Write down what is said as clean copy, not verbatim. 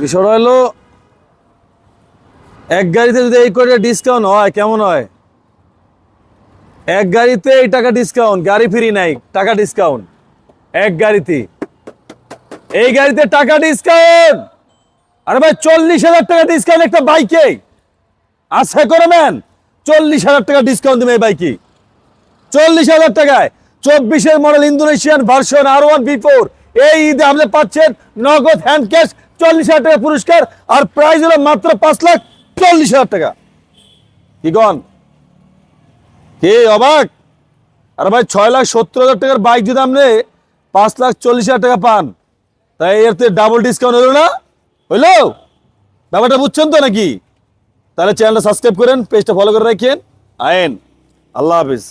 বিষয়টা হলো এক গাড়িতে যদি এই করে ডিসকাউন্ট হয় কেমন হয়? এক গাড়িতে এই টাকা ডিসকাউন্ট, গাড়ি ফ্রি নাই, টাকা ডিসকাউন্ট এক গাড়িতে। এই গাড়িতে টাকা ডিসকাউন্ট। আরে ভাই 40,000 টাকা ডিসকাউন্ট একটা বাইকে আশা করবেন? 40,000 টাকা ডিসকাউন্ট দেবে এই বাইকে। 40,000 টাকায় 24-এর model Indonesian version R1 V4 এই ঈদে আপনি পাচ্ছেন নগদ হ্যান্ড ক্যাশ 40,000 টাকা পুরস্কার, আর প্রাইস হলো মাত্র 5,40,000 টাকা। কি গন কি অবাক? আরে ভাই 6,70,000 টাকার বাইক যদি আপনি 5,40,000 টাকা পান, তাই এর তো ডাবল ডিসকাউন্ট হলো না? হইলো? ব্যাপারটা বুঝছেন তো নাকি? তাহলে চ্যানেলটা সাবস্ক্রাইব করেন, পেজটা ফলো করে রাখেন। আইন আল্লাহ হাফিজ।